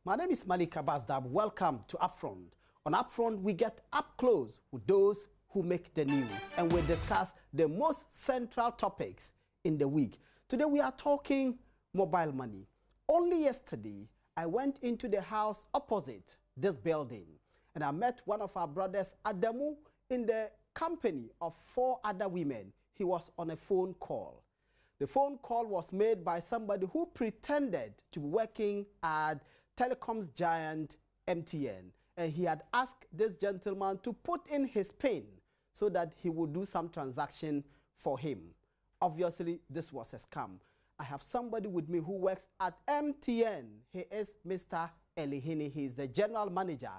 My name is Malik Abazdab. Welcome to UPfront. On UPfront, we get up close with those who make the news, and we discuss the most central topics in the week. Today, we are talking mobile money. Only yesterday, I went into the house opposite this building, and I met one of our brothers, Adamu, in the company of 4 other women. He was on a phone call. The phone call was made by somebody who pretended to be working at telecoms giant MTN, and he had asked this gentleman to put in his PIN so that he would do some transaction for him. Obviously, this was a scam. I have somebody with me who works at MTN. He is Mr. Elihini. He is the general manager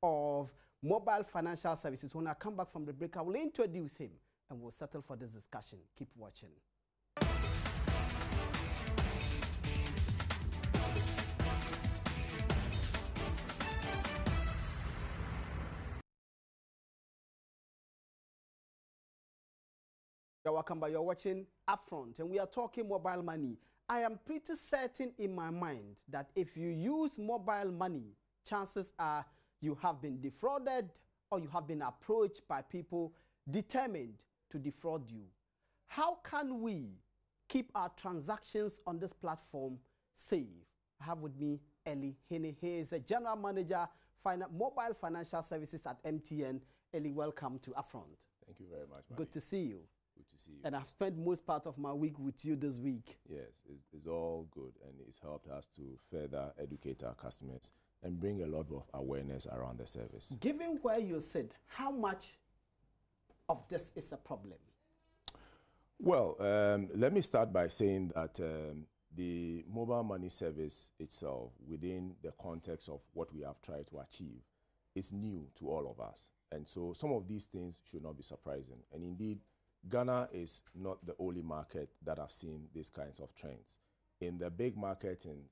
of Mobile Financial Services. When I come back from the break, I will introduce him and we'll settle for this discussion. Keep watching. Welcome back. You're watching UPfront, and we are talking mobile money. I am pretty certain in my mind that if you use mobile money, chances are you have been defrauded or you have been approached by people determined to defraud you. How can we keep our transactions on this platform safe? I have with me Eli Hene. He is the general manager, mobile financial services at MTN. Eli, welcome to UPfront. Thank you very much, Mike. Good to see you. Good to see you. And I've spent most part of my week with you this week. Yes, it's all good, and it's helped us to further educate our customers and bring a lot of awareness around the service. Given where you sit, how much of this is a problem? Well, let me start by saying that the mobile money service itself, within the context of what we have tried to achieve, is new to all of us. And so some of these things should not be surprising. And indeed, Ghana is not the only market that have seen these kinds of trends. In the big market in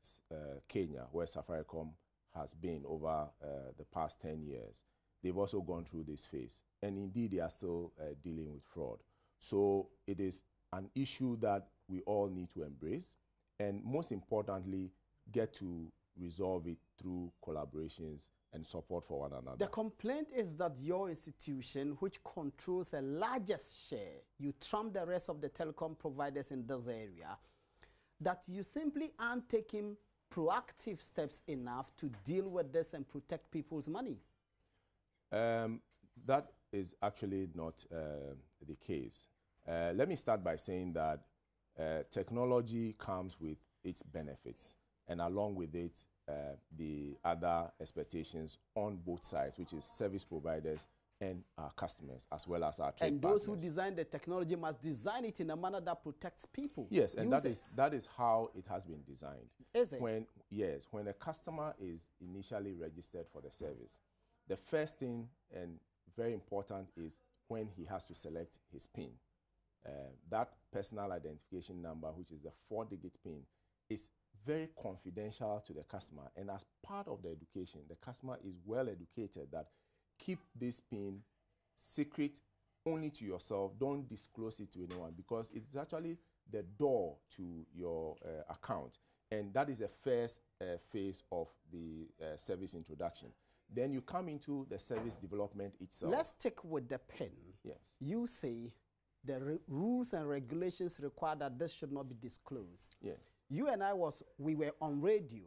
Kenya, where Safaricom has been over the past 10 years, they've also gone through this phase. And indeed, they are still dealing with fraud. So it is an issue that we all need to embrace, and most importantly, get to resolve it through collaborations and support for one another. The complaint is that your institution, which controls the largest share, you trump the rest of the telecom providers in this area, that you simply aren't taking proactive steps enough to deal with this and protect people's money. That is actually not the case. Let me start by saying that technology comes with its benefits, and along with it, the other expectations on both sides, which is service providers and our customers, as well as our trade partners. And those who design the technology must design it in a manner that protects people. Yes, and that is how it has been designed. Is it? When a customer is initially registered for the service, the first thing and very important is when he has to select his PIN. That personal identification number, which is the 4-digit PIN, is very confidential to the customer, and as part of the education, the customer is well educated that keep this PIN secret only to yourself. Don't disclose it to anyone, because it's actually the door to your account, and that is the first phase of the service introduction. Then you come into the service development itself. Let's stick with the PIN. Yes. You say the rules and regulations require that this should not be disclosed. Yes. You and we were on radio,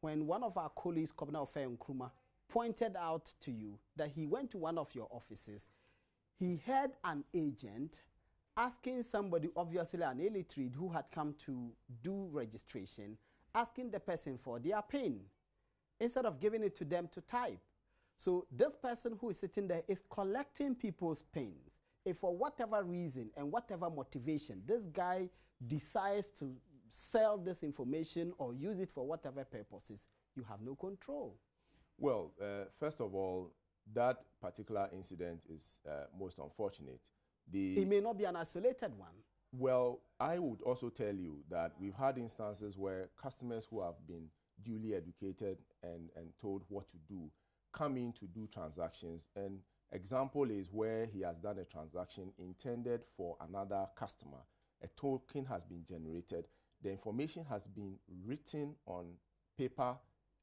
when one of our colleagues, Commissioner of Nkrumah, pointed out to you that he went to one of your offices. He had an agent asking somebody, obviously an illiterate who had come to do registration, asking the person for their PIN instead of giving it to them to type. So this person who is sitting there is collecting people's PINs. If for whatever reason and whatever motivation this guy decides to sell this information or use it for whatever purposes, you have no control. Well, first of all, that particular incident is most unfortunate. It may not be an isolated one. Well, I would also tell you that we've had instances where customers who have been duly educated and told what to do come in to do transactions, and example is where he has done a transaction intended for another customer. A token has been generated. The information has been written on paper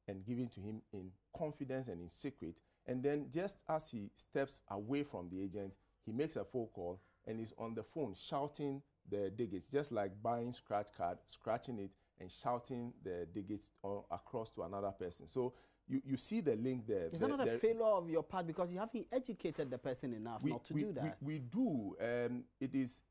and given to him in confidence and in secret. And then just as he steps away from the agent, he makes a phone call and is on the phone shouting the digits, just like buying scratch card, scratching it and shouting the digits across to another person. So you see the link there. Is that not a failure of your part because you haven't educated the person enough not to do that? We do. It is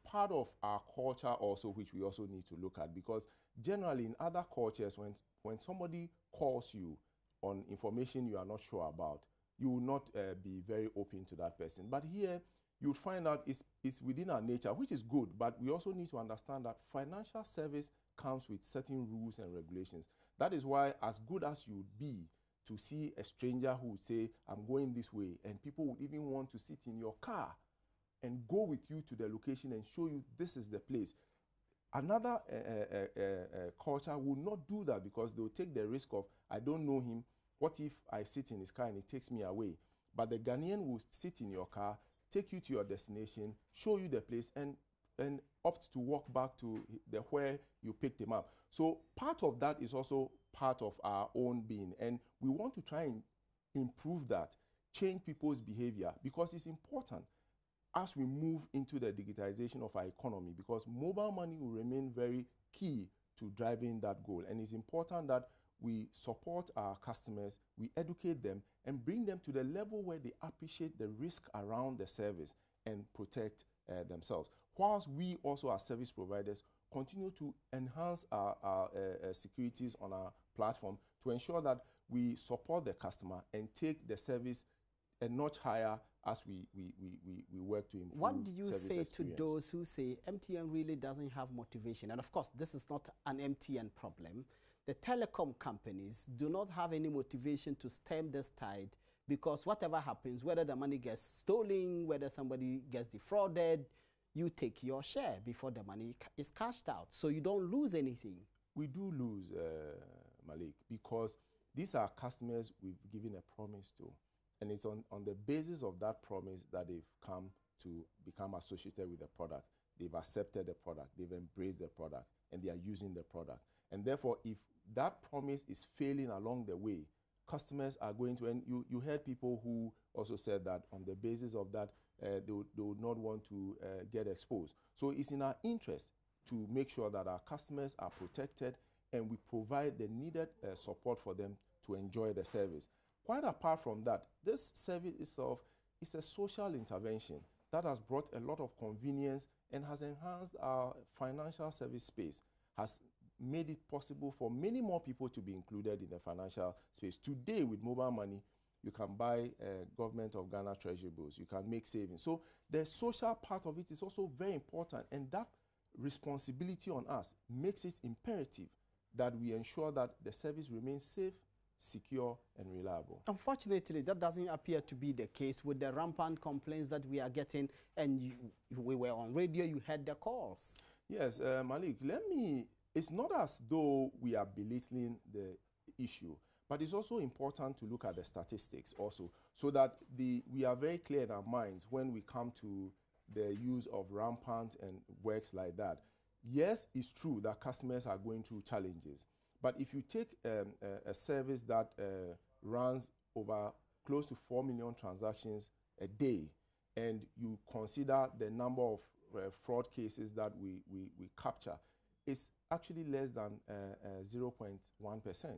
part of our culture also, which we also need to look at, because generally in other cultures, when somebody calls you on information you are not sure about, you will not be very open to that person. But here, you'll find out it's within our nature, which is good, but we also need to understand that financial service comes with certain rules and regulations. That is why, as good as you would be to see a stranger who would say, I'm going this way, and people would even want to sit in your car and go with you to the location and show you this is the place. Another culture will not do that because they will take the risk of, I don't know him, what if I sit in his car and he takes me away? But the Ghanaian will sit in your car, take you to your destination, show you the place, and opt to walk back to where you picked him up. So part of that is also part of our own being. And we want to try and improve that, change people's behavior, because it's important as we move into the digitization of our economy, because mobile money will remain very key to driving that goal. And it's important that we support our customers, we educate them, and bring them to the level where they appreciate the risk around the service and protect themselves. Whilst we also, as service providers, continue to enhance our securities on our platform to ensure that we support the customer and take the service a notch higher as we work to improve. What do you say experience to those who say MTN really doesn't have motivation? And of course, this is not an MTN problem. The telecom companies do not have any motivation to stem this tide, because whatever happens, whether the money gets stolen, whether somebody gets defrauded, you take your share before the money is cashed out. So you don't lose anything. We do lose, Malik, because these are customers we've given a promise to. And it's on the basis of that promise that they've come to become associated with the product. They've accepted the product, they've embraced the product, and they are using the product. And therefore, if that promise is failing along the way, customers are going to, and you heard people who also said that on the basis of that, they would not want to get exposed. So it's in our interest to make sure that our customers are protected and we provide the needed support for them to enjoy the service. Quite apart from that, this service itself is a social intervention that has brought a lot of convenience and has enhanced our financial service space, has made it possible for many more people to be included in the financial space. Today, with mobile money, you can buy Government of Ghana treasury bills, you can make savings. So the social part of it is also very important, and that responsibility on us makes it imperative that we ensure that the service remains safe, secure, and reliable. Unfortunately, that doesn't appear to be the case with the rampant complaints that we are getting, and we were on radio, you heard the calls. Yes, Malik, it's not as though we are belittling the issue, but it's also important to look at the statistics also, so that we are very clear in our minds when we come to the use of rampant and works like that. Yes, it's true that customers are going through challenges, but if you take a service that runs over close to 4 million transactions a day, and you consider the number of fraud cases that we capture, it's actually less than 0.1%.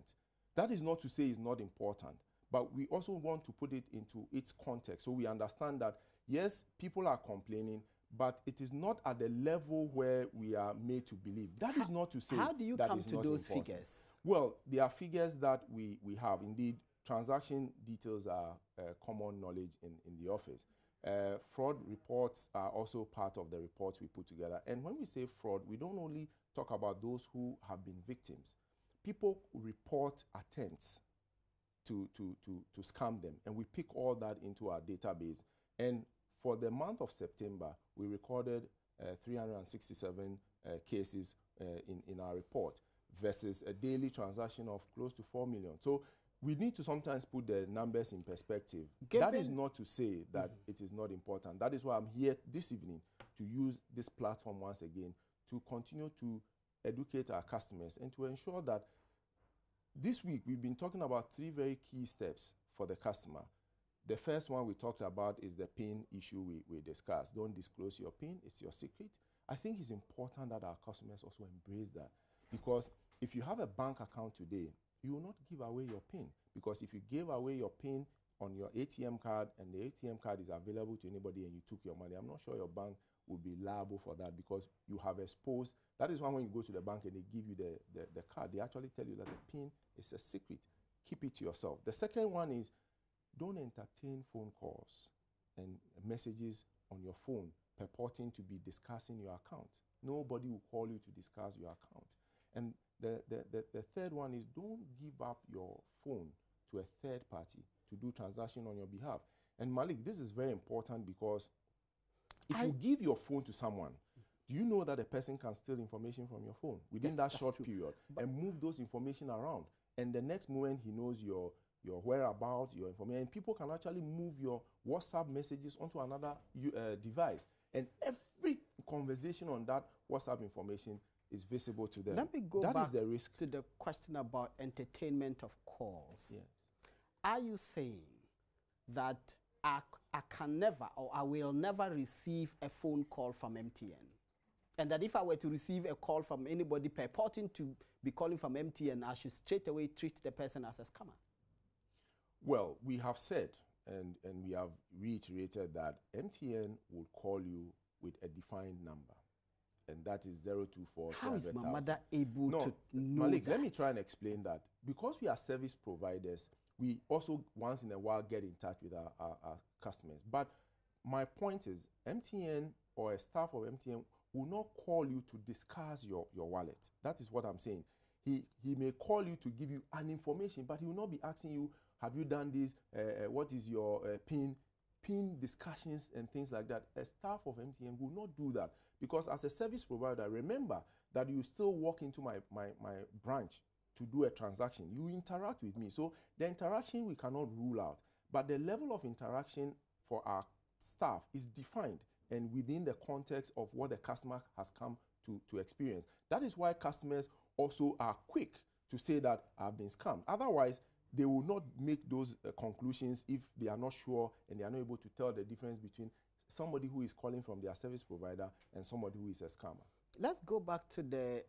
That is not to say it's not important, but we also want to put it into its context so we understand that, yes, people are complaining, but it is not at the level where we are made to believe. That is not to say how do you that come is to not those important. figures? Well, there are figures that we have. Indeed, transaction details are common knowledge in the office. Fraud reports are also part of the reports we put together. And when we say fraud, we don't only talk about those who have been victims. People report attempts to scam them, and we pick all that into our database. And for the month of September, we recorded 367 cases in our report versus a daily transaction of close to 4 million. So we need to sometimes put the numbers in perspective. That is not to say that it is not important. That is why I'm here this evening to use this platform once again to continue to educate our customers and to ensure that this week, we've been talking about 3 very key steps for the customer. The first one we talked about is the PIN issue we discussed. Don't disclose your PIN, it's your secret. I think it's important that our customers also embrace that, because if you have a bank account today, you will not give away your PIN, because if you gave away your PIN on your ATM card and the ATM card is available to anybody and you took your money, I'm not sure your bank would be liable for that, because you have exposed. That is why when you go to the bank and they give you the card, they actually tell you that the PIN is a secret. Keep it to yourself. The second one is, don't entertain phone calls and messages on your phone purporting to be discussing your account. Nobody will call you to discuss your account. And the third one is, don't give up your phone to a third party to do transaction on your behalf. And Malik, this is very important, because if you give your phone to someone, do you know that a person can steal information from your phone within that short period and move those information around? And the next moment he knows your whereabouts, your information, and people can actually move your WhatsApp messages onto another device. And every conversation on that WhatsApp information is visible to them. Let me go back back the risk. to the question about entertainment of calls. Yes. Are you saying that I can never, or I will never receive a phone call from MTN? And that if I were to receive a call from anybody purporting to be calling from MTN, I should straight away treat the person as a scammer? Well, we have said, and we have reiterated, that MTN will call you with a defined number, and that is 024. How is my mother able to know Malik, that? let me try and explain that. Because we are service providers, we also once in a while get in touch with our customers. But my point is, MTN or a staff of MTN will not call you to discuss your wallet. That is what I'm saying. He may call you to give you an information, but he will not be asking you, have you done this? What is your PIN discussions and things like that. A staff of MTN will not do that, because as a service provider, remember that you still walk into my branch to do a transaction. You interact with me. So the interaction we cannot rule out, but the level of interaction for our staff is defined and within the context of what the customer has come to experience. That is why customers also are quick to say that I've been scammed. Otherwise, they will not make those conclusions if they are not sure and they are not able to tell the difference between somebody who is calling from their service provider and somebody who is a scammer. Let's go back to the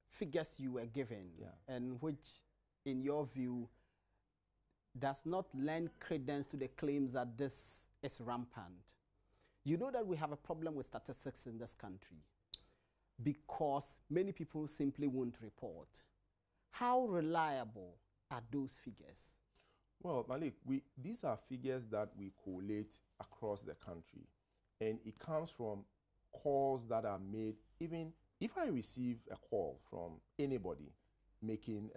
figures you were given, and which, in your view, does not lend credence to the claims that this is rampant. You know that we have a problem with statistics in this country because many people simply won't report. How reliable are those figures? Well, Malik, these are figures that we collate across the country, and it comes from calls that are made. Even if I receive a call from anybody making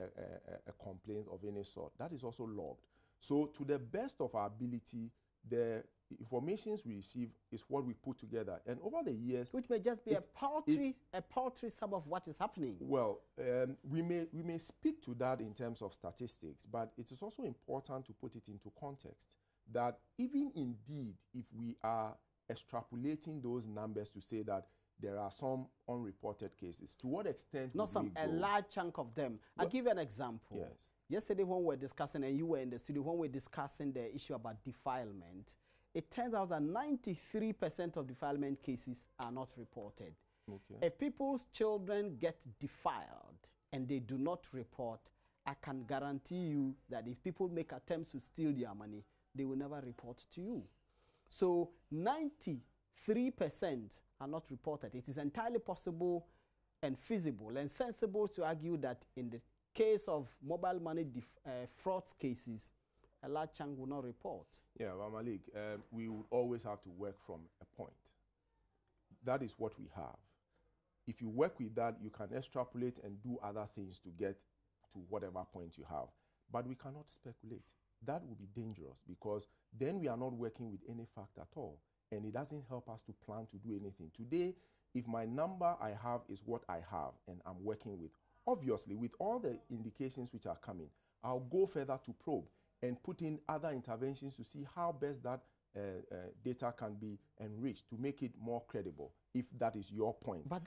a complaint of any sort, that is also logged. So to the best of our ability, the information we receive is what we put together. And over the years, which may just be a paltry sum of what is happening. Well, we may speak to that in terms of statistics, but it is also important to put it into context that even indeed, if we are extrapolating those numbers to say that there are some unreported cases, to what extent? Not some, a large chunk of them. Well, I'll give you an example. Yes. Yesterday when we were discussing, and you were in the studio, when we were discussing the issue about defilement, it turns out that 93% of defilement cases are not reported. Okay. If people's children get defiled and they do not report, I can guarantee you that if people make attempts to steal their money, they will never report to you. So 93% are not reported. It is entirely possible and feasible and sensible to argue that in the case of mobile money fraud cases, a large chunk will not report. Yeah, well, Malik, we would always have to work from a point. That is what we have. If you work with that, you can extrapolate and do other things to get to whatever point you have. But we cannot speculate. That would be dangerous, because then we are not working with any fact at all. And it doesn't help us to plan to do anything. Today, if my number I have is what I have and I'm working with, obviously, with all the indications which are coming, I'll go further to probe and put in other interventions to see how best that data can be enriched to make it more credible, if that is your point. But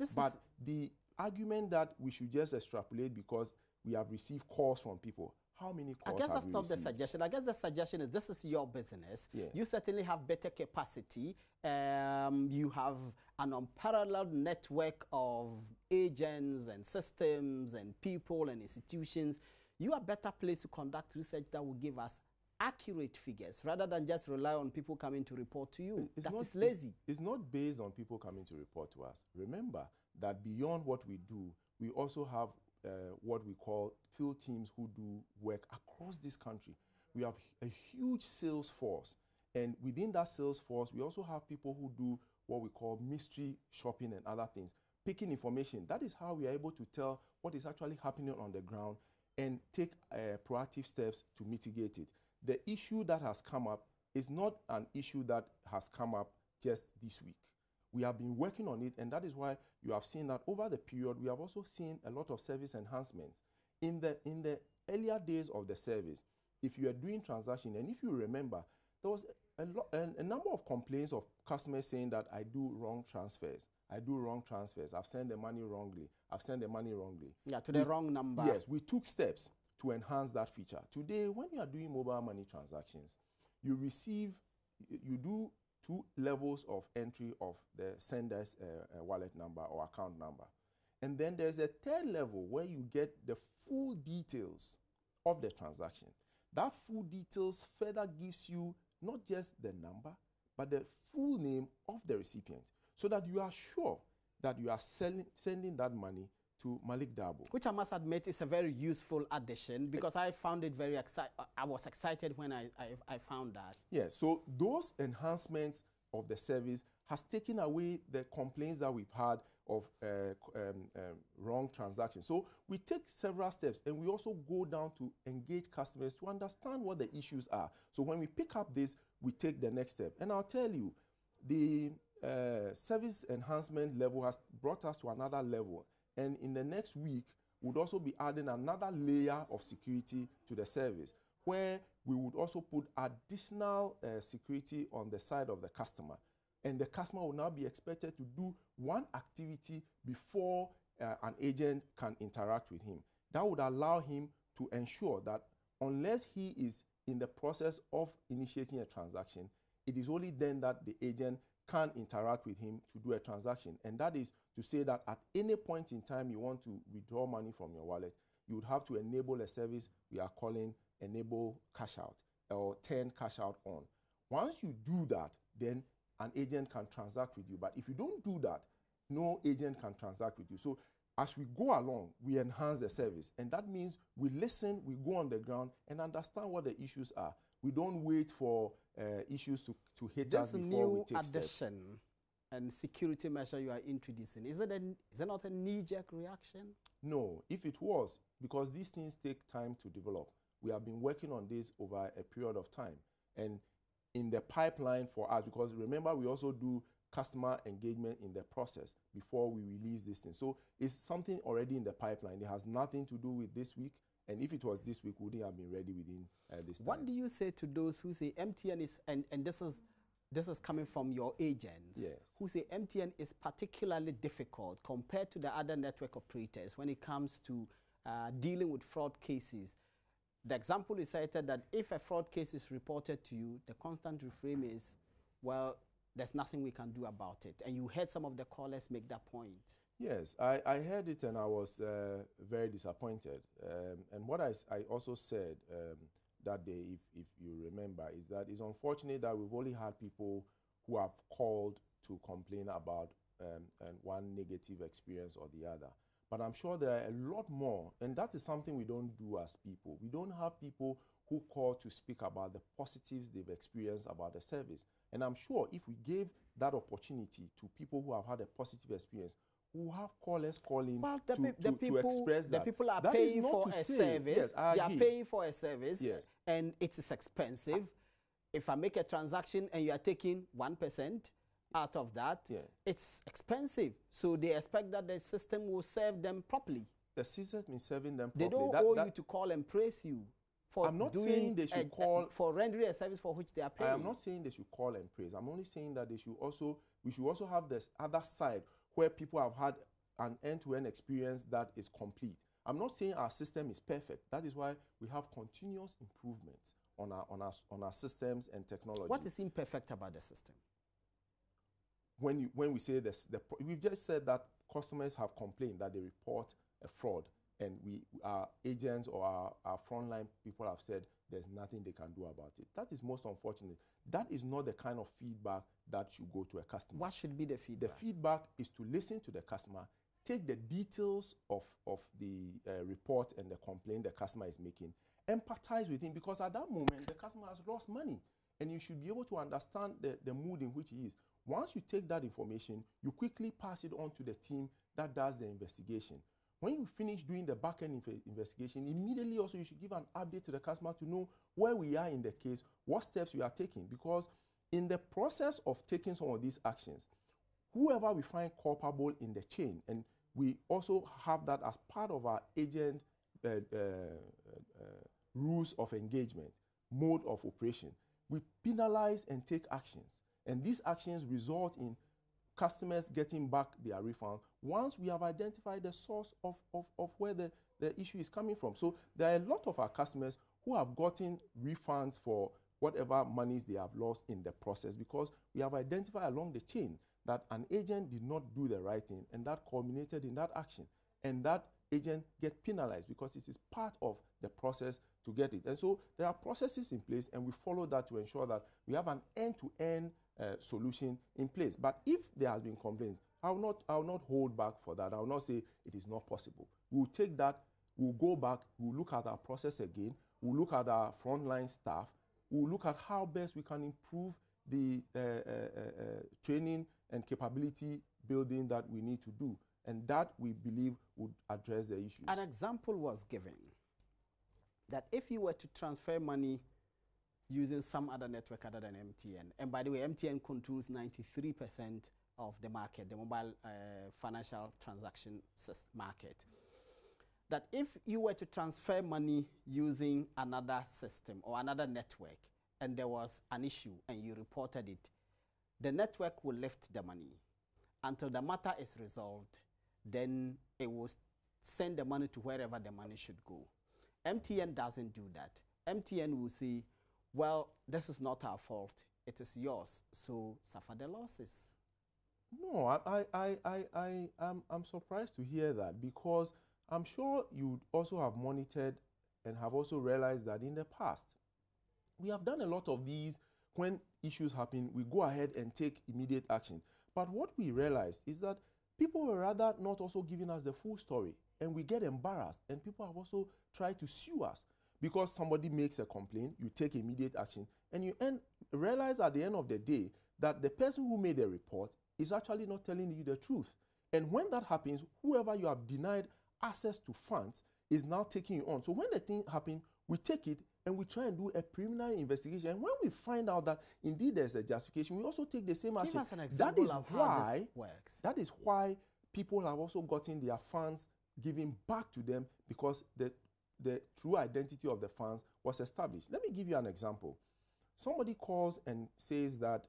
the argument that we should just extrapolate because we have received calls from people. How many calls I guess have that's we not received? the suggestion. I guess the suggestion is this is your business. Yes. You certainly have better capacity. You have an unparalleled network of agents and systems and people and institutions. You are better placed to conduct research that will give us accurate figures rather than just rely on people coming to report to you. That is lazy. It's not based on people coming to report to us. Remember that beyond what we do, we also have what we call field teams who do work across this country. We have a huge sales force, and within that sales force, we also have people who do what we call mystery shopping and other things, picking information. That is how we are able to tell what is actually happening on the ground and take proactive steps to mitigate it. The issue that has come up is not an issue that has come up just this week. We have been working on it, and that is why you have seen that over the period, we have also seen a lot of service enhancements. In the earlier days of the service, if you are doing transaction, and if you remember, there was a number of complaints of customers saying that I do wrong transfers. I do wrong transfers. I've sent the money wrongly. I've sent the money wrongly. Yeah, to the wrong number. Yes, we took steps to enhance that feature. Today, when you are doing mobile money transactions, you do 2 levels of entry of the sender's wallet number or account number. And then there's a 3rd level where you get the full details of the transaction. That full details further gives you not just the number, but the full name of the recipient, so that you are sure that you are sending that money to Malik Dabo. Which I must admit is a very useful addition, because I found it very I was excited when I found that. Yes, so those enhancements of the service has taken away the complaints that we've had of wrong transactions. So we take several steps, and we also go down to engage customers to understand what the issues are. So when we pick up this, we take the next step. And I'll tell you, the service enhancement level has brought us to another level. And in the next week, we'll also be adding another layer of security to the service, where we would also put additional security on the side of the customer. And the customer will now be expected to do one activity before an agent can interact with him. That would allow him to ensure that unless he is in the process of initiating a transaction, it is only then that the agent can interact with him to do a transaction. And that is to say that at any point in time you want to withdraw money from your wallet, you would have to enable a service we are calling enable cash out or turn cash out on. Once you do that, then an agent can transact with you. But if you don't do that, no agent can transact with you. So as we go along, we enhance the service. And that means we listen, we go on the ground and understand what the issues are. We don't wait for issues to hit us before we take steps. This new addition and security measure you are introducing, is it not a knee-jerk reaction? No, if it was, because these things take time to develop. We have been working on this over a period of time. And in the pipeline for us, because remember, we also do customer engagement in the process before we release this thing. So it's something already in the pipeline. It has nothing to do with this week. And if it was this week, we wouldn't have been ready within this time. What do you say to those who say MTN is, and this is coming from your agents, yes, who say MTN is particularly difficult compared to the other network operators when it comes to dealing with fraud cases? The example is cited that if a fraud case is reported to you, the constant refrain is, well, there's nothing we can do about it. And you heard some of the callers make that point. Yes, I heard it and I was very disappointed. And what I also said that day, if you remember, is that it's unfortunate that we've only had people who have called to complain about one negative experience or the other. But I'm sure there are a lot more, and that is something we don't do as people. We don't have people who call to speak about the positives they've experienced about the service. And I'm sure if we gave that opportunity to people who have had a positive experience, who have callers calling to express that. The people are paying for a service. Yes, they are paying for a service, yes, and it is expensive. If I make a transaction and you are taking 1% out of that, yeah, it's expensive. So they expect that the system will serve them properly. The system is serving them properly. They don't owe you to call and praise you for I'm not saying they should call for rendering a service for which they are paying. I am not saying they should call and praise. I'm only saying that we should also have this other side where people have had an end-to-end experience that is complete. I'm not saying our system is perfect. That is why we have continuous improvements on our systems and technology. What is imperfect about the system? When we say this, we've just said that customers have complained that they report a fraud, and our agents or our frontline people have said there's nothing they can do about it. That is most unfortunate. That is not the kind of feedback that should go to a customer. What should be the feedback? The feedback is to listen to the customer, take the details of the report and the complaint the customer is making, empathize with him, because at that moment the customer has lost money, and you should be able to understand the mood in which he is. Once you take that information, you quickly pass it on to the team that does the investigation. When you finish doing the back-end investigation, immediately also you should give an update to the customer to know where we are in the case, what steps we are taking. Because in the process of taking some of these actions, whoever we find culpable in the chain, and we also have that as part of our agent rules of engagement, mode of operation, we penalize and take actions. And these actions result in customers getting back their refund once we have identified the source of where the issue is coming from. So there are a lot of our customers who have gotten refunds for whatever monies they have lost in the process, because we have identified along the chain that an agent did not do the right thing, and that culminated in that action. And that agent get penalized because it is part of the process to get it. And so there are processes in place, and we follow that to ensure that we have an end-to-end solution in place. But if there has been complaints, I will not hold back for that. I will not say it is not possible. We will take that, we'll go back, we'll look at our process again, we'll look at our frontline staff, we'll look at how best we can improve the training and capability building that we need to do. And that, we believe, would address the issues. An example was given that if you were to transfer money using some other network other than MTN, and by the way, MTN controls 93% of the market, the mobile financial transaction market, that if you were to transfer money using another system or another network, and there was an issue and you reported it, the network will lift the money until the matter is resolved. Then it will send the money to wherever the money should go. MTN doesn't do that. MTN will say, well, this is not our fault, it is yours, so suffer the losses. No, I'm surprised to hear that, because I'm sure you also have monitored and have also realized that in the past, we have done a lot of these. When issues happen, we go ahead and take immediate action. But what we realized is that people were rather not also giving us the full story, and we get embarrassed, and people have also tried to sue us. Because somebody makes a complaint, you take immediate action, and you realize at the end of the day that the person who made the report is actually not telling you the truth. And when that happens, whoever you have denied access to funds is now taking you on. So when the thing happens, we take it and we try and do a preliminary investigation. And when we find out that indeed there's a justification, we also take the same action. Give us an example of how this works. That is why people have also gotten their funds given back to them, because the true identity of the funds was established. Let me give you an example. Somebody calls and says that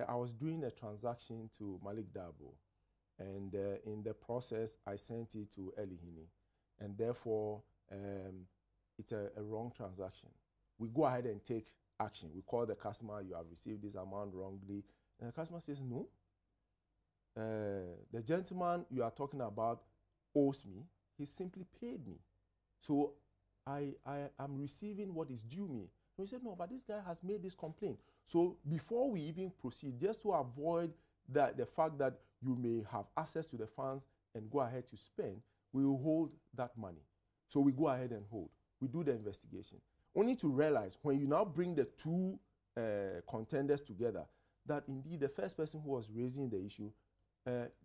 I was doing a transaction to Malik Dabo, and in the process I sent it to Elihini, and therefore it's a wrong transaction. We go ahead and take action. We call the customer, you have received this amount wrongly, and the customer says, no, the gentleman you are talking about owes me. He simply paid me. So I am receiving what is due me. And we said, no, but this guy has made this complaint. So before we even proceed, just to avoid the fact that you may have access to the funds and go ahead to spend, we will hold that money. So we go ahead and hold. We do the investigation. Only to realize, when you now bring the two contenders together, that indeed the first person who was raising the issue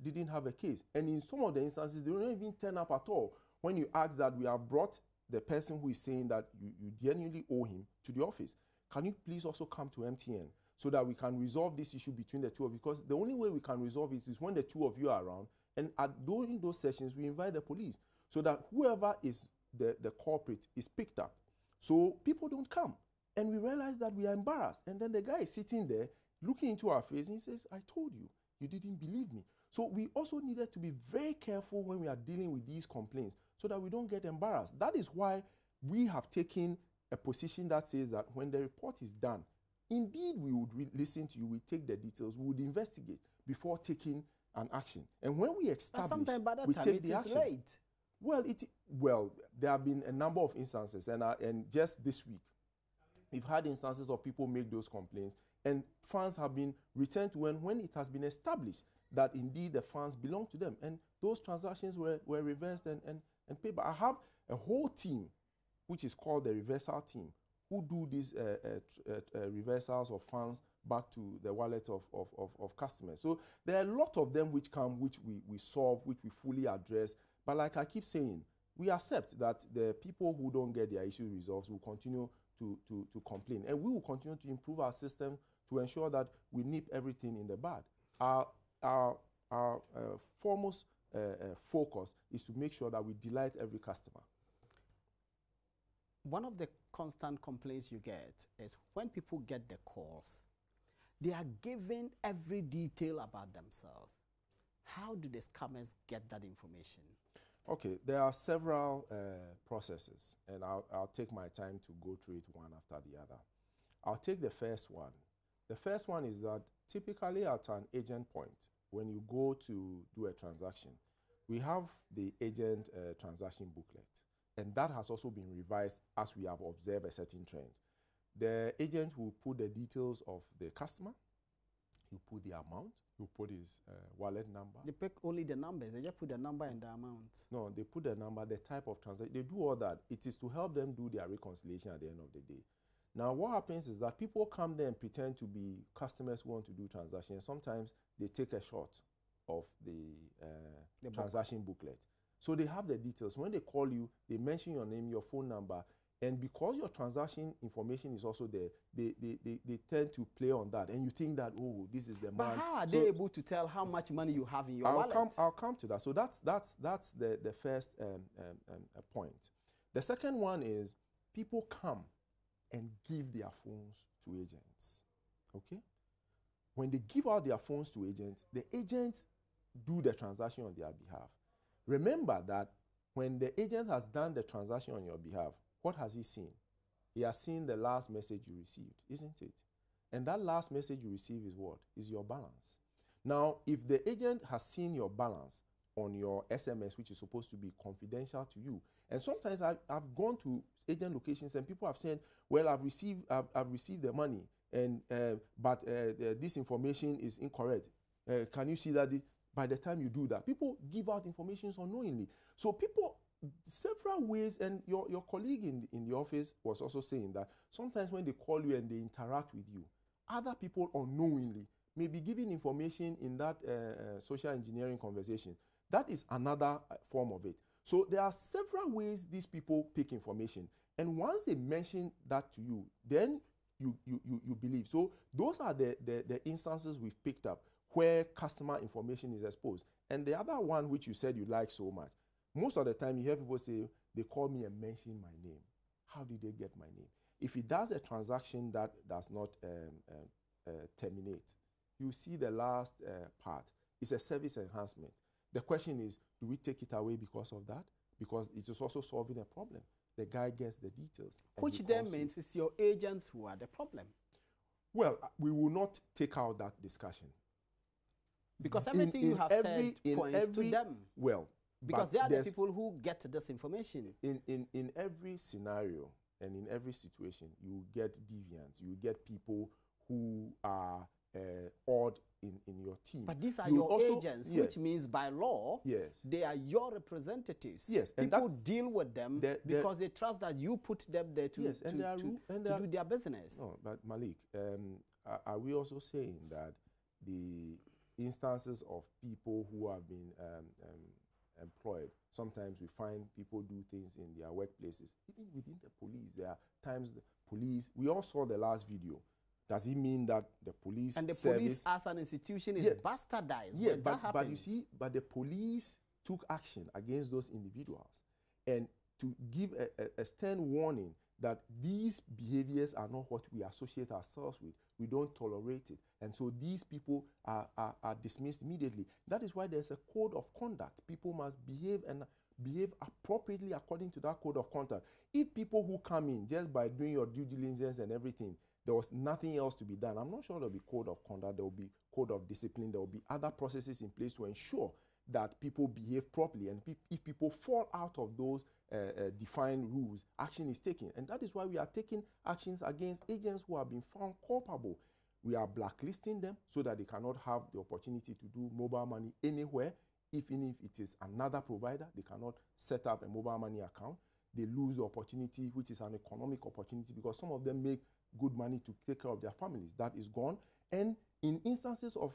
didn't have a case. And in some of the instances, they don't even turn up at all. When you ask that, we have brought the person who is saying that you genuinely owe him to the office. Can you please also come to MTN so that we can resolve this issue between the two of you? Because the only way we can resolve it is when the two of you are around. And during those sessions, we invite the police so that whoever is the culprit is picked up. So people don't come. And we realize that we are embarrassed. And then the guy is sitting there looking into our face and he says, I told you, you didn't believe me. So we also needed to be very careful when we are dealing with these complaints, so that we don't get embarrassed. That is why we have taken a position that says that when the report is done, indeed we would listen to you, we take the details, we would investigate before taking an action. And when we establish, sometimes by that we time take it the is action. late. Well, there have been a number of instances, and just this week, we've had instances of people make those complaints, and funds have been returned to when it has been established that indeed the funds belong to them, and those transactions were reversed and paid. But I have a whole team, which is called the reversal team, who do these reversals of funds back to the wallets of customers. So there are a lot of them which come, which we solve, which we fully address. But like I keep saying, we accept that the people who don't get their issue resolved will continue to complain. And we will continue to improve our system to ensure that we nip everything in the bud. Our foremost focus is to make sure that we delight every customer. One of the constant complaints you get is when people get the calls, they are given every detail about themselves. How do the scammers get that information? Okay, there are several processes, and I'll take my time to go through it one after the other. I'll take the first one. The first one is that typically at an agent point, when you go to do a transaction, we have the agent transaction booklet, and that has also been revised as we have observed a certain trend. The agent will put the details of the customer, he'll put the amount, he'll put his wallet number. They pick only the numbers, they just put the number and the amount. No, they put the number, the type of transaction, they do all that. It is to help them do their reconciliation at the end of the day. Now, what happens is that people come there and pretend to be customers who want to do transactions. Sometimes they take a shot of the transaction booklet. So they have the details. When they call you, they mention your name, your phone number, and because your transaction information is also there, they tend to play on that. And you think that, oh, this is the man. But how are they able to tell how much money you have in your wallet? I'll come to that. So that's the first point. The second one is people come and give their phones to agents. Okay? When they give out their phones to agents, the agents do the transaction on their behalf. Remember that when the agent has done the transaction on your behalf, what has he seen? He has seen the last message you received, isn't it? And that last message you receive is what? Is your balance. Now, if the agent has seen your balance on your SMS, which is supposed to be confidential to you, and sometimes I've gone to agent locations and people have said, well, I've received the money, and but this information is incorrect. Can you see that? By the time you do that, people give out information unknowingly. So people, several ways, and your colleague in the office was also saying that sometimes when they call you and they interact with you, other people unknowingly may be giving information in that social engineering conversation. That is another form of it. So there are several ways these people pick information. And once they mention that to you, then you believe. So those are the instances we've picked up where customer information is exposed. And the other one, which you said you like so much, most of the time you hear people say, they call me and mention my name. How did they get my name? If he does a transaction that does not terminate, you see the last part. It's a service enhancement. The question is, do we take it away because of that? Because it is also solving a problem. The guy gets the details. Which then means it's your agents who are the problem. Well, we will not take out that discussion. Because everything you have said points to them. Well, because they are the people who get this information. In every scenario and in every situation, you get deviants. You get people who are odd in your team. But these are your agents, yes, which means by law, yes, they are your representatives. Yes, and people deal with them because they trust that you put them there to, yes, to do their business. No, but Malik, are we also saying that the instances of people who have been employed, sometimes we find people do things in their workplaces, even within the police, there are times the police, we all saw the last video. Does it mean that the police and the service, police as an institution is bastardized? Yeah, but you see, but the police took action against those individuals and to give a stern warning that these behaviors are not what we associate ourselves with. We don't tolerate it. And so these people are dismissed immediately. That is why there's a code of conduct. People must behave and behave appropriately according to that code of conduct. If people who come in just by doing your due diligence and everything, there was nothing else to be done, I'm not sure there'll be code of conduct, there will be code of discipline, there will be other processes in place to ensure that people behave properly. And if people fall out of those defined rules, action is taken. And that is why we are taking actions against agents who have been found culpable. We are blacklisting them so that they cannot have the opportunity to do mobile money anywhere. Even if it is another provider, they cannot set up a mobile money account. They lose the opportunity, which is an economic opportunity, because some of them make good money to take care of their families. That is gone. And in instances of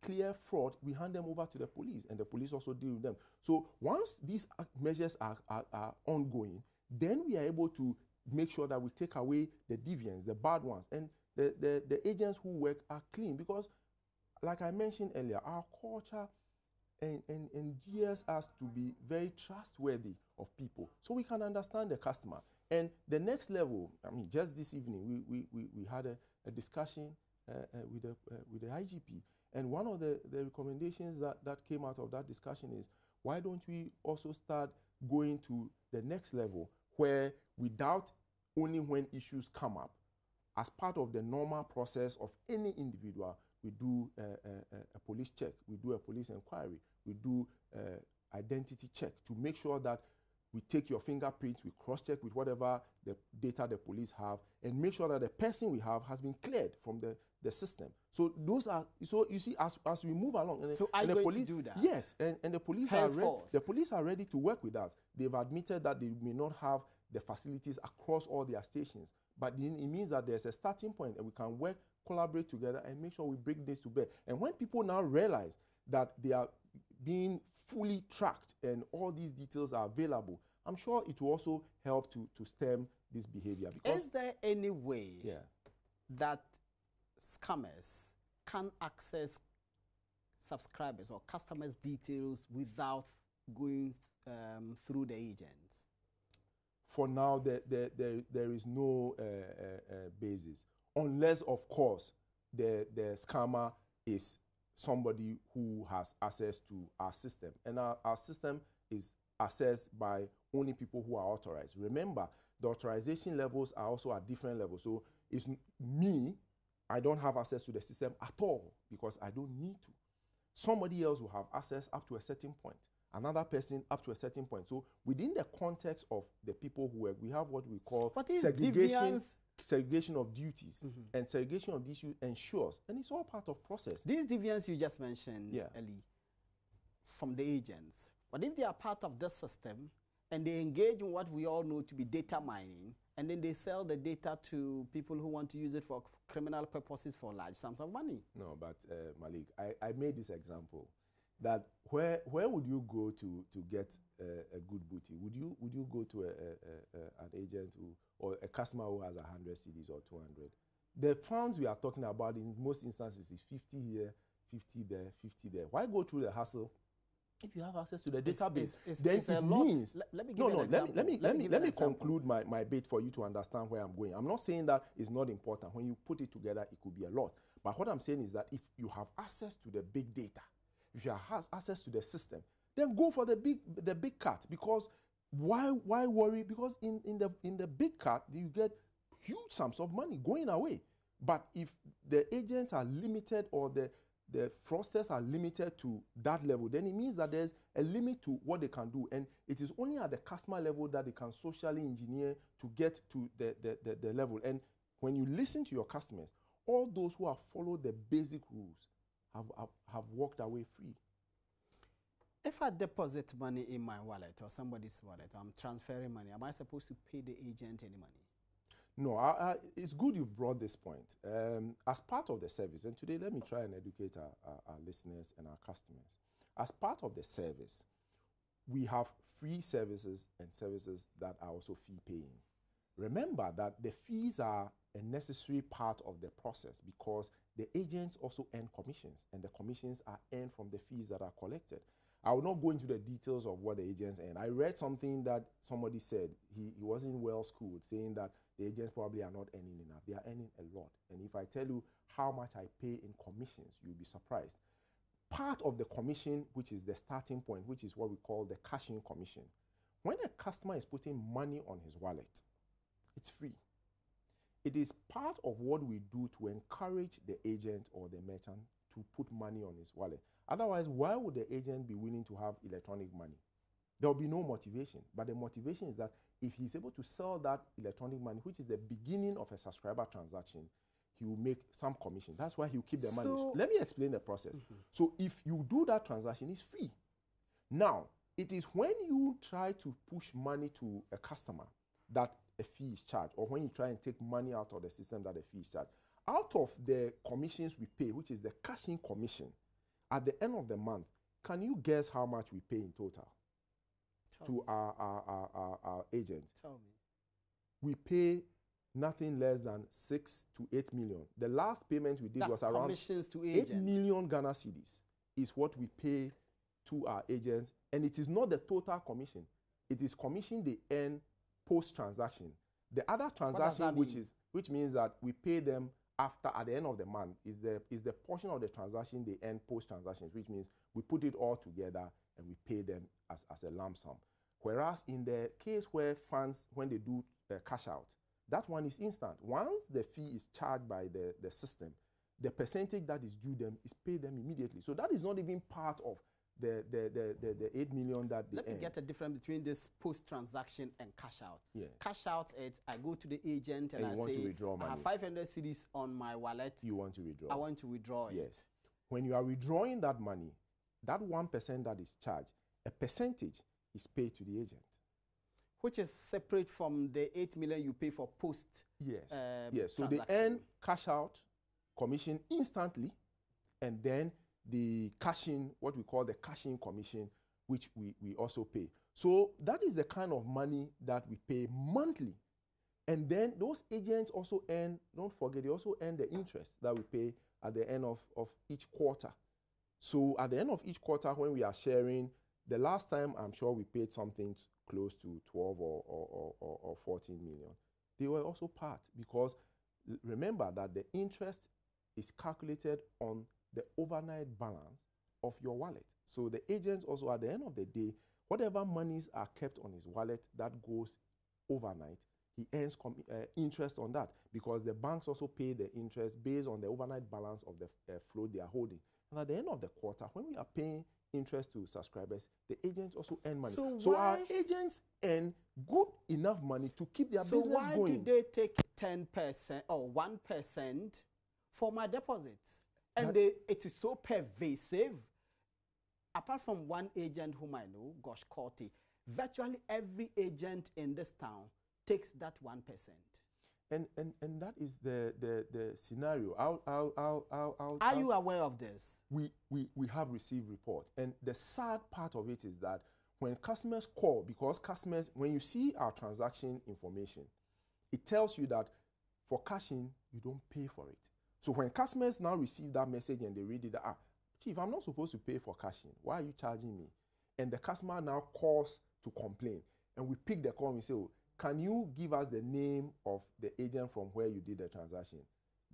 clear fraud, we hand them over to the police, and the police also deal with them. So once these measures are ongoing, then we are able to make sure that we take away the deviants, the bad ones, and the agents who work are clean. Because, like I mentioned earlier, our culture endears us to be very trustworthy of people, so we can understand the customer. And the next level, I mean, just this evening, we had a discussion with the IGP, and one of the recommendations that came out of that discussion is, why don't we also start going to the next level, where without only when issues come up, as part of the normal process of any individual, we do a police check, we do a police inquiry, we do identity check to make sure that we take your fingerprints, we cross-check with whatever the data the police have, and make sure that the person we have has been cleared from the system. So those are, so you see, as we move along, and, so are you going to do that? Yes, and the police are ready to work with us. They've admitted that they may not have the facilities across all their stations, but it means that there's a starting point, and we can work, collaborate together, and make sure we bring this to bear. And when people now realize that they are being fully tracked and all these details are available, I'm sure it will also help to stem this behavior. Because is there any way that scammers can access subscribers or customers' details without going through the agents? For now, there is no basis, unless, of course, the scammer is somebody who has access to our system. And our system is accessed by only people who are authorized. Remember, the authorization levels are also at different levels. So it's me, I don't have access to the system at all because I don't need to. Somebody else will have access up to a certain point. Another person up to a certain point. So within the context of the people who work, we have what we call segregation of duties. And segregation of duties ensures, and it's all part of process. These deviants you just mentioned, Eli, from the agents, but if they are part of the system and they engage in what we all know to be data mining, and then they sell the data to people who want to use it for criminal purposes for large sums of money. No, but Malik, I made this example that where would you go to get a good booty? Would you go to an agent or a customer who has 100 CDs or 200? The funds we are talking about in most instances is 50 here, 50 there, 50 there. Why go through the hassle? If you have access to the database, then it means. Let me conclude my bit for you to understand where I'm going. I'm not saying that it's not important. When you put it together, it could be a lot. But what I'm saying is that if you have access to the big data, if you have access to the system, then go for the big cut. Because why worry? Because in the big cut, you get huge sums of money going away. But if the agents are limited or the fraudsters are limited to that level, then it means that there's a limit to what they can do. And it is only at the customer level that they can socially engineer to get to the level. And when you listen to your customers, all those who have followed the basic rules have walked away free. If I deposit money in my wallet or somebody's wallet, I'm transferring money, am I supposed to pay the agent any money? No, it's good you brought this point. As part of the service, and today let me try and educate our listeners and our customers. As part of the service, we have free services and services that are also fee-paying. Remember that the fees are a necessary part of the process because the agents also earn commissions, and the commissions are earned from the fees that are collected. I will not go into the details of what the agents earn. I read something that somebody said, he wasn't well schooled, saying that the agents probably are not earning enough. They are earning a lot. And if I tell you how much I pay in commissions, you'll be surprised. part of the commission, which is the starting point, which is what we call the cashing commission. When a customer is putting money on his wallet, it's free. It is part of what we do to encourage the agent or the merchant to put money on his wallet. Otherwise, why would the agent be willing to have electronic money? There will be no motivation. But the motivation is that if he's able to sell that electronic money, which is the beginning of a subscriber transaction, he will make some commission. That's why he'll keep the money. So let me explain the process. So if you do that transaction, it's free. Now, it is when you try to push money to a customer that a fee is charged, or when you try and take money out of the system that a fee is charged. Out of the commissions we pay, which is the cashing commission, at the end of the month, can you guess how much we pay in total to our agents? Tell me. We pay nothing less than 6 to 8 million. The last payment we did was around commissions to 8 million Ghana cedis is what we pay to our agents, and it is not the total commission. It is commission they earn post-transaction. The other transaction, which means that we pay them at the end of the month, is the portion of the transaction they earn post-transactions, which means we put it all together and we pay them as a lump sum. Whereas in the case where funds, when they do cash out, that one is instant. Once the fee is charged by the system, the percentage that is due them is paid them immediately. So that is not even part of the 8 million that they earn. Let me get a difference between this post-transaction and cash out. Yeah. Cash out, I go to the agent and I want say, to withdraw money. I have 500 cedis on my wallet. You want to withdraw. I want to withdraw it. Yes. When you are withdrawing that money, that 1% that is charged, a percentage is paid to the agent. Which is separate from the 8 million you pay for post. Yes. Yes. So they earn cash out commission instantly, and then the cashing, what we call the cashing commission, which we also pay. So that is the kind of money that we pay monthly. And then those agents also earn, don't forget, they also earn the interest that we pay at the end of each quarter. So at the end of each quarter, when we are sharing, the last time I'm sure we paid something close to 12 or 14 million. They were also part, because remember that the interest is calculated on the overnight balance of your wallet. So the agents also, at the end of the day, whatever monies are kept on his wallet that goes overnight, he earns interest on that, because the banks also pay the interest based on the overnight balance of the float they are holding. And at the end of the quarter, when we are paying interest to subscribers, the agents also earn money. So our agents earn good enough money to keep their business going. So why do they take 10% or 1% for my deposits? And it is so pervasive. Apart from one agent whom I know, Gosh Corty, virtually every agent in this town takes that 1%. And that is the scenario. Are you aware of this? We have received report. And the sad part of it is that when customers call, because customers, when you see our transaction information, it tells you that for cashing, you don't pay for it. So when customers now receive that message and they read it, Chief, I'm not supposed to pay for cashing. Why are you charging me? And the customer now calls to complain. And we pick the call and we say, can you give us the name of the agent from where you did the transaction?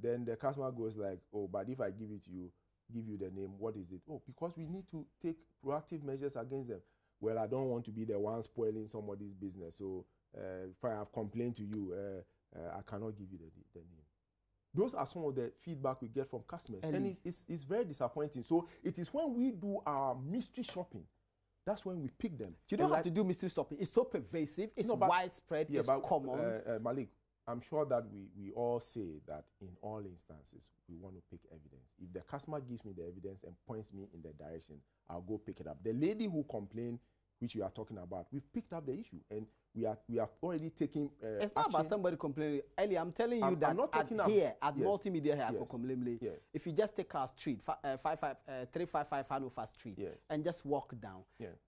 Then the customer goes like, oh, but if I give it to you, give you the name, what is it? Oh, because we need to take proactive measures against them. Well, I don't want to be the one spoiling somebody's business. So if I have complained to you, I cannot give you the name. Those are some of the feedback we get from customers. And it's very disappointing. So it is when we do our mystery shopping, that's when we pick them. You don't have to do mystery shopping. It's so pervasive. It's widespread. It's common. Malik, I'm sure that we all say that in all instances, we want to pick evidence. If the customer gives me the evidence and points me in the direction, I'll go pick it up. The lady who complained, which you are talking about, we've picked up the issue. And we have already taken it's not action. About somebody complaining. Ellie, I'm telling you that at Multimedia here, if you just take our street, 355 Hanover Street, and just walk down,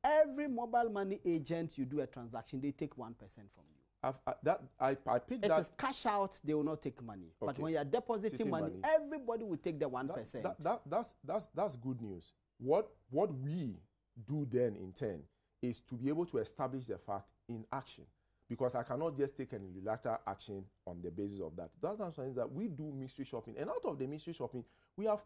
every mobile money agent you do a transaction, they take 1% from you. I picked that. It is cash out, they will not take money. Okay. But when you are depositing money, everybody will take the 1%. That's good news. What we do then in turn is to be able to establish the fact in action. because I cannot just take an unilateral action on the basis of that. That's what I'm that we do mystery shopping, and out of the mystery shopping, we have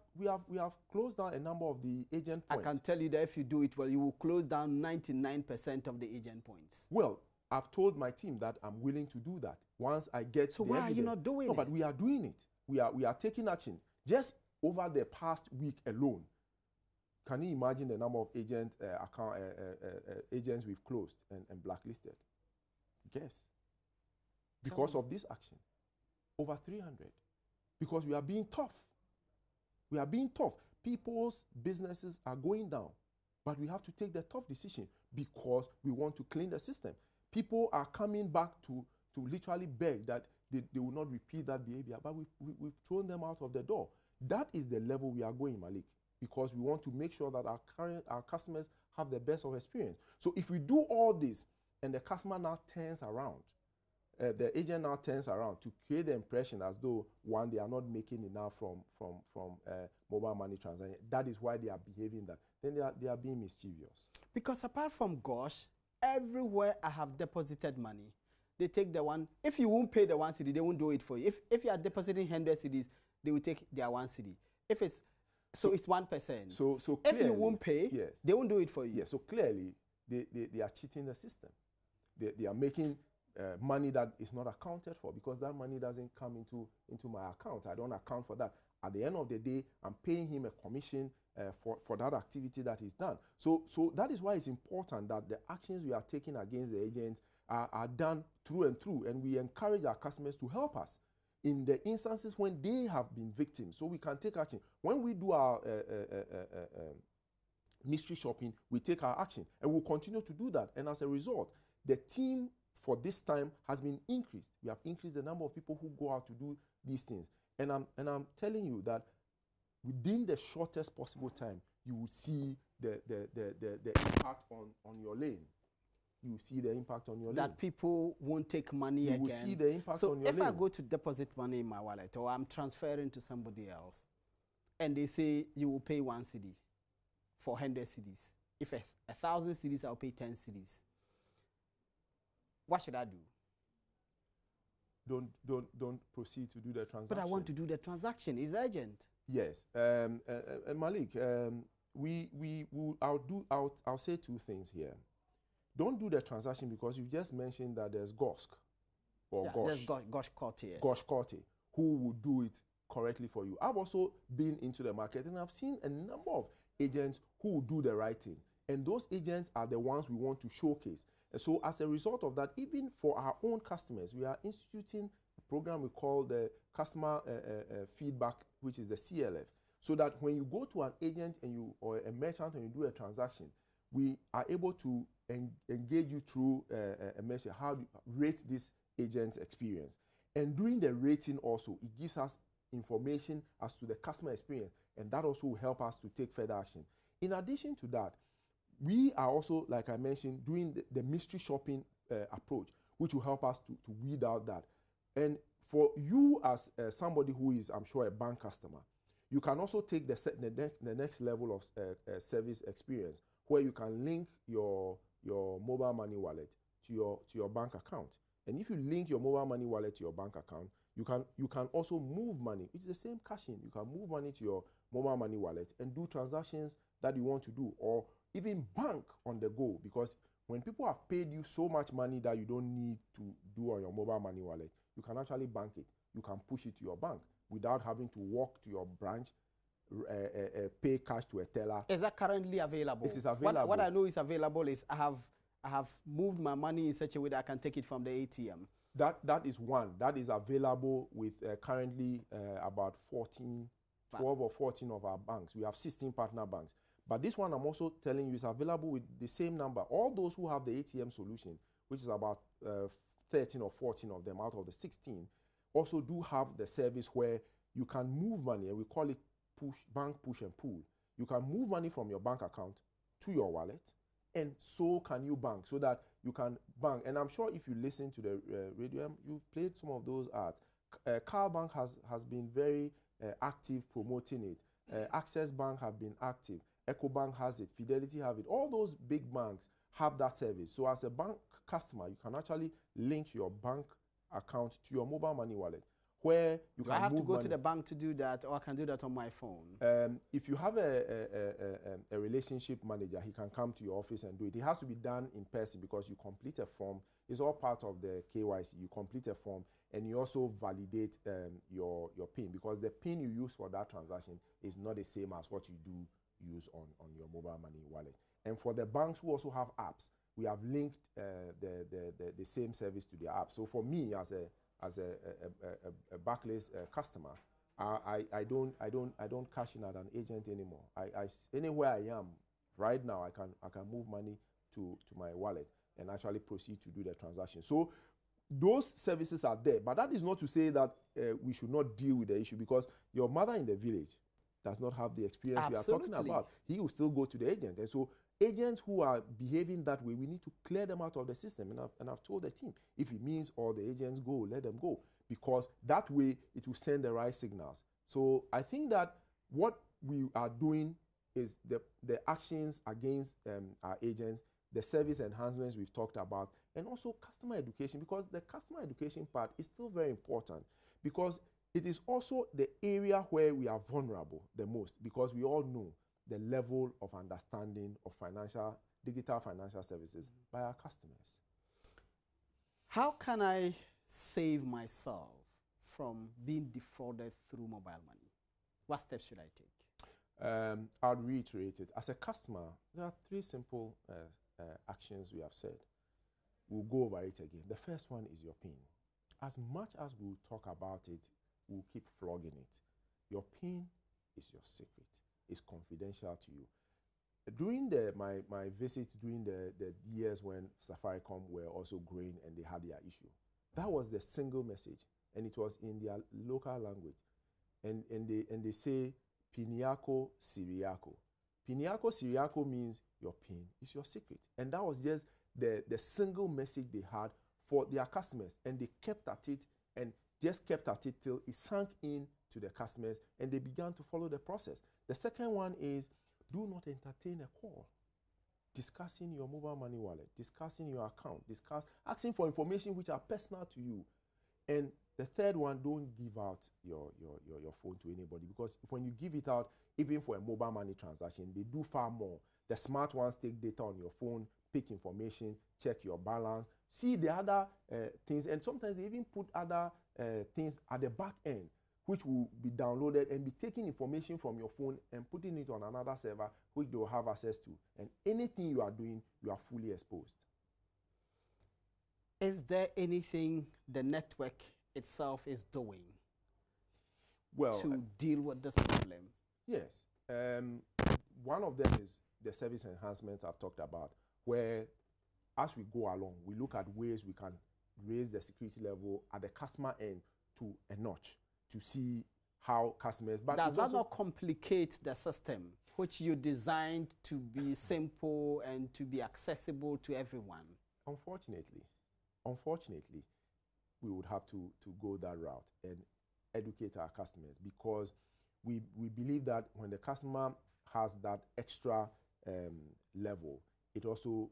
closed down a number of the agent points. I can tell you that if you do it well, you will close down 99% of the agent points. Well, I've told my team that I'm willing to do that once I get. So why are you not doing it? No, but we are doing it. We are taking action. Just over the past week alone, can you imagine the number of agents we've closed and blacklisted? Yes. Because of this action. Over 300. Because we are being tough. We are being tough. People's businesses are going down. But we have to take the tough decision because we want to clean the system. People are coming back to literally beg that they will not repeat that behavior. But we've thrown them out of the door. That is the level we are going, Malik. Because we want to make sure that our customers have the best of experience. So if we do all this, and the customer now turns around, the agent now turns around to create the impression as though, one, they are not making enough from mobile money transaction. That is why they are behaving that. Then they are being mischievous. Because apart from Gosh, everywhere I have deposited money, they take the one. If you won't pay the 1 cedi, they won't do it for you. If you are depositing 100 cedis, they will take their 1 cedi. If it's it's 1%. So clearly, if you won't pay, yes, they won't do it for you. Yes. So clearly, they are cheating the system. They are making money that is not accounted for because that money doesn't come into my account. I don't account for that. At the end of the day, I'm paying him a commission for that activity that is done. So that is why it's important that the actions we are taking against the agents are done through and through, and we encourage our customers to help us in the instances when they have been victims, so we can take action. When we do our mystery shopping, we take our action, and we'll continue to do that. And as a result, the team for this time has been increased. We have increased the number of people who go out to do these things. And I'm telling you that within the shortest possible time, you will see the impact on your lane. You will see the impact on your lane. That people won't take money again. You will see the impact on your lane. So if I go to deposit money in my wallet or I'm transferring to somebody else and they say you will pay 1 cedi for 100 cedis. If 1,000 cedis, I'll pay 10 cedis. What should I do? Don't proceed to do the transaction. But I want to do the transaction. It's urgent. Yes. Malik, I'll say two things here. Don't do the transaction because you just mentioned that there's Gosk or Gosh. There's Gosh Korte, yes. Gosh Korte, who will do it correctly for you. I've also been into the market and I've seen a number of agents who will do the right thing. And those agents are the ones we want to showcase. And so as a result of that, even for our own customers, we are instituting a program we call the Customer Feedback, which is the CLF, so that when you go to an agent or a merchant and you do a transaction, we are able to engage you through a message, how to rate this agent's experience. And during the rating also, it gives us information as to the customer experience, and that also will help us to take further action. In addition to that, we are also, like I mentioned, doing the mystery shopping approach, which will help us to weed out that. And for you as somebody who is, I'm sure, a bank customer, you can also take the next level of service experience, where you can link your mobile money wallet to your bank account. And if you link your mobile money wallet to your bank account, you can also move money. It's the same caching. You can move money to your mobile money wallet and do transactions that you want to do, or even bank on the go, because when people have paid you so much money that you don't need to do on your mobile money wallet, you can actually bank it. You can push it to your bank without having to walk to your branch, pay cash to a teller. Is that currently available? It is available. What I know is available is I have moved my money in such a way that I can take it from the ATM. That is one. That is available with currently about 12 or 14 of our banks. We have 16 partner banks. But this one I'm also telling you is available with the same number. All those who have the ATM solution, which is about 13 or 14 of them out of the 16, also do have the service where you can move money, and we call it bank push and pull. You can move money from your bank account to your wallet, and so can you bank, so that you can bank. And I'm sure if you listen to the radio, you've played some of those ads. Carl Bank has been very active promoting it. Access Bank have been active. EcoBank has it. Fidelity have it. All those big banks have that service. So as a bank customer, you can actually link your bank account to your mobile money wallet, where you can I have move to go money. to the bank to do that, or I can do that on my phone? If you have a relationship manager, he can come to your office and do it. It has to be done in person because you complete a form. It's all part of the KYC. You complete a form and you also validate your PIN, because the PIN you use for that transaction is not the same as what you do use on your mobile money wallet. And for the banks who also have apps, we have linked the same service to the app. So for me, as a Barclays customer, I don't cash in at an agent anymore. Anywhere I am right now, I can move money to my wallet and actually proceed to do the transaction. So those services are there, but that is not to say that we should not deal with the issue, because your mother in the village does not have the experience we are talking about. He will still go to the agent. And so agents who are behaving that way, we need to clear them out of the system. And I've told the team, if it means all the agents go, let them go, because that way it will send the right signals. So I think that what we are doing is the actions against our agents, the service enhancements we've talked about, and also customer education, because the customer education part is still very important, because it is also the area where we are vulnerable the most, because we all know the level of understanding of digital financial services by our customers. How can I save myself from being defrauded through mobile money? What steps should I take? I'll reiterate it. As a customer, there are 3 simple actions we have said. We'll go over it again. The first one is your PIN. As much as we'll talk about it, we'll keep flogging it. Your PIN is your secret. It's confidential to you. During my visits during the years when Safaricom were also growing and they had their issue, that was the single message, and it was in their local language. And they say Piniako Siriako. Piniako Siriako means your PIN is your secret. And that was just the single message they had for their customers. And they kept at it and just kept at it till it sank in to the customers and they began to follow the process. The second one is, do not entertain a call discussing your mobile money wallet, discussing your account, asking for information which are personal to you. And the third one, don't give out your phone to anybody, because when you give it out, even for a mobile money transaction, they do far more. The smart ones take data on your phone, pick information, check your balance, see the other things, and sometimes they even put other things at the back end, which will be downloaded and be taking information from your phone and putting it on another server, which they will have access to. And anything you are doing, you are fully exposed. Is there anything the network itself is doing to deal with this problem? Yes. One of them is the service enhancements I've talked about, where as we go along, we look at ways we can raise the security level at the customer end to a notch to see how customers... But does that not complicate the system, which you designed to be simple and to be accessible to everyone? Unfortunately, we would have to go that route and educate our customers, because we believe that when the customer has that extra level, it also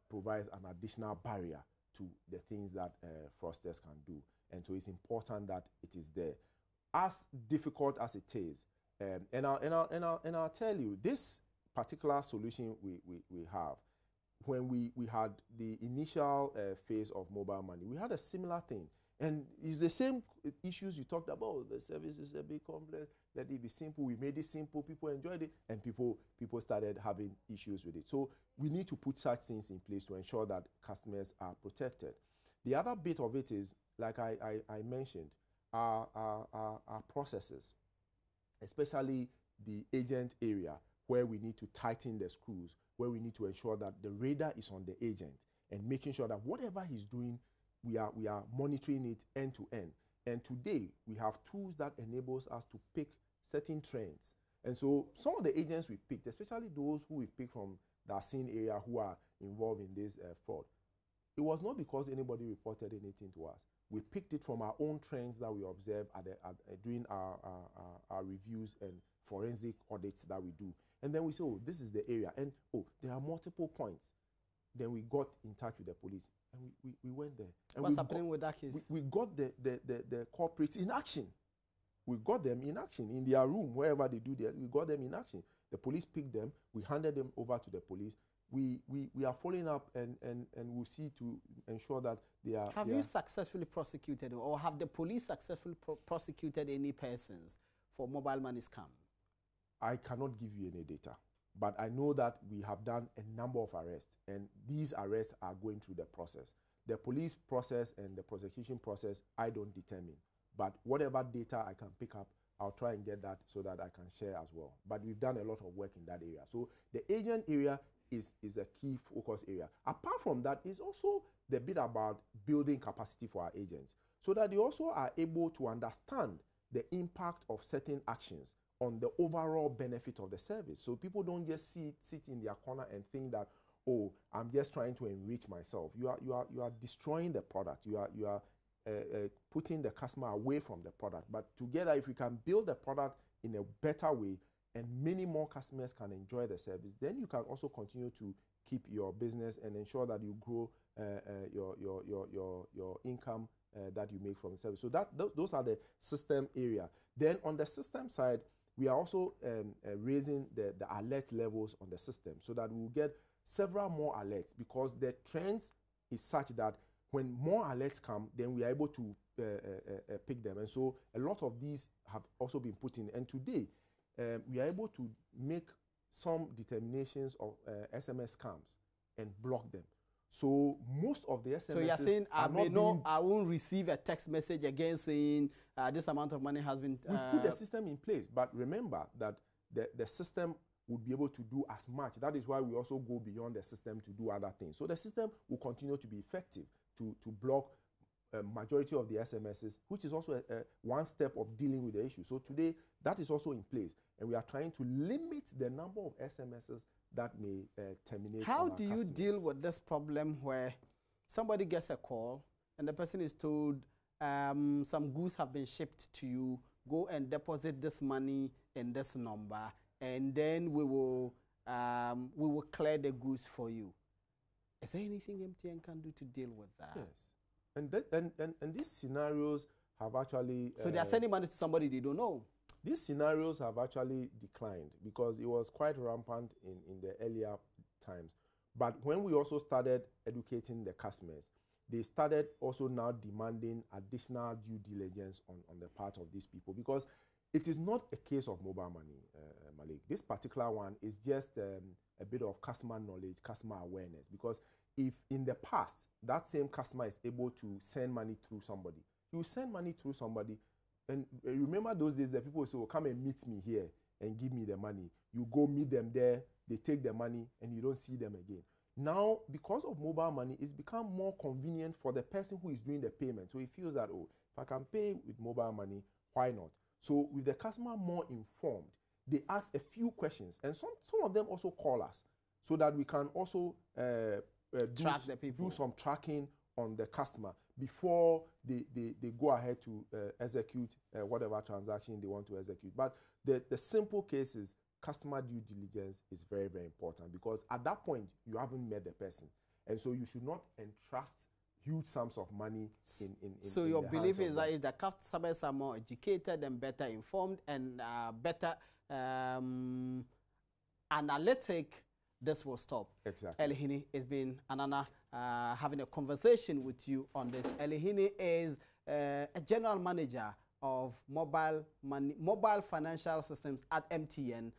provides an additional barrier to the things that fraudsters can do. And so it's important that it is there. As difficult as it is, and I'll tell you, this particular solution we have, when we had the initial phase of mobile money, we had a similar thing. And it's the same issues you talked about. The service is a bit complex. Let it be simple. We made it simple. People enjoyed it. And people started having issues with it. So we need to put such things in place to ensure that customers are protected. The other bit of it is, like I mentioned, our processes, especially the agent area, where we need to tighten the screws, where we need to ensure that the radar is on the agent and making sure that whatever he's doing, we are monitoring it end to end. And today, we have tools that enables us to pick certain trends. And so some of the agents we've picked, especially those who we've picked from the scene area who are involved in this fraud, it was not because anybody reported anything to us. We picked it from our own trends that we observed during our reviews and forensic audits that we do. And then we say, oh, this is the area. And oh, there are multiple points. then we got in touch with the police, and we went there. And what's happening with that case? We got the culprits in action. We got them in action in their room, wherever they do their, we got them in action. The police picked them, we handed them over to the police. We are following up and we'll see to ensure that they are... Have you successfully prosecuted, or have the police successfully prosecuted any persons for mobile money scam? I cannot give you any data, but I know that we have done a number of arrests, and these arrests are going through the process. The police process and the prosecution process, I don't determine. But whatever data I can pick up, I'll try and get that so that I can share as well. But we've done a lot of work in that area. So the agent area is a key focus area. Apart from that, is also the bit about building capacity for our agents, so that they also are able to understand the impact of certain actions on the overall benefit of the service. So people don't just sit in their corner and think that, oh, I'm just trying to enrich myself. You are destroying the product. You are putting the customer away from the product. But together, if we can build the product in a better way and many more customers can enjoy the service, then you can also continue to keep your business and ensure that you grow your income that you make from the service. So those are the system area. Then on the system side, we are also raising the alert levels on the system so that we will get several more alerts, because the trends is such that when more alerts come, then we are able to pick them. And so a lot of these have also been put in. And today, we are able to make some determinations of SMS scams and block them. So most of the SMSs. So you're saying I won't receive a text message again saying this amount of money has been. We've put the system in place, but remember that the system would be able to do as much. That is why we also go beyond the system to do other things. So the system will continue to be effective to block a majority of the SMSs, which is also one step of dealing with the issue. So today, that is also in place, and we are trying to limit the number of SMSs that may terminate. How do you deal with this problem where somebody gets a call and the person is told some goods have been shipped to you, go and deposit this money in this number, and then we will clear the goods for you? Is there anything MTN can do to deal with that? Yes. And these scenarios have actually... So they are sending money to somebody they don't know. These scenarios have actually declined because it was quite rampant in the earlier times. But when we also started educating the customers, they started also now demanding additional due diligence on the part of these people, because it is not a case of mobile money, Malik. This particular one is just a bit of customer knowledge, customer awareness. Because if in the past, that same customer is able to send money through somebody, you send money through somebody, and remember those days that people say, oh, come and meet me here and give me the money. You go meet them there, they take the money, and you don't see them again. Now, because of mobile money, it's become more convenient for the person who is doing the payment. So he feels that, oh, if I can pay with mobile money, why not? So with the customer more informed, they ask a few questions, and some of them also call us so that we can also do some tracking on the customer before they go ahead to execute whatever transaction they want to execute. But the simple case is customer due diligence is very, very important, because at that point, you haven't met the person. And so you should not entrust huge sums of money in So your belief is that if the customers are more educated and better informed and better analytic, this will stop. Exactly. Elihini, it's been an honor having a conversation with you on this. Elihini is a general manager of mobile financial systems at MTN.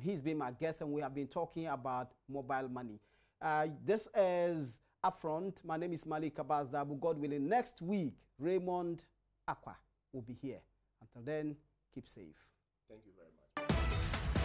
He's been my guest, and we have been talking about mobile money. This is Upfront. My name is Malik Abazdabu. God willing, next week, Raymond Aqua will be here. Until then, keep safe. Thank you very much.